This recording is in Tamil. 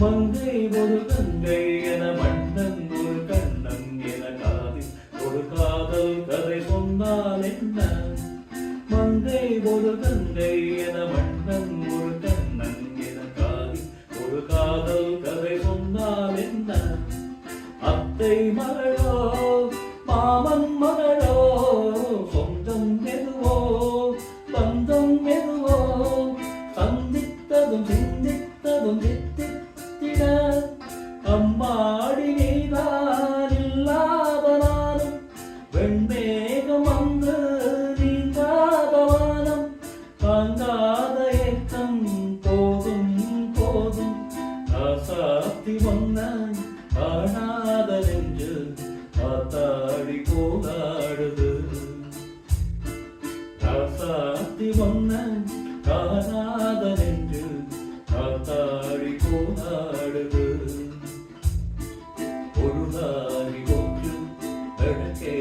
மங்கை ஒரு கங்கை என மன்னன் ஒரு கண்ணன் என காதில் ஒரு காதல் கதை சொன்னால் என்ன? மங்கை ஒரு கங்கை என மன்னன் ஒரு கண்ணன் என காதில் ஒரு காதல் கதை சொன்னால் என்ன? அத்தை மகளோ மாமன் மகளோ சொந்தம் எதுவோ பந்தம் எதுவோ சந்தித்ததும் சிந்தித்ததும் தித்தித்திட அம்மாடி நீதான் இல்லாத நானும் வெண்மேகம் வந்து நீங்காத வானம் தாங்காத ஏக்கம் போதும் போதும் ஆசாத்தி வந்தான் காணாத நெஞ்சு ஆத்தாடி போகாடுது ஆசாத்தி வந்தான் காணாத நெஞ்சு ஆத்தாடி போகாடுது பொருளாகி ஒன்று அழகே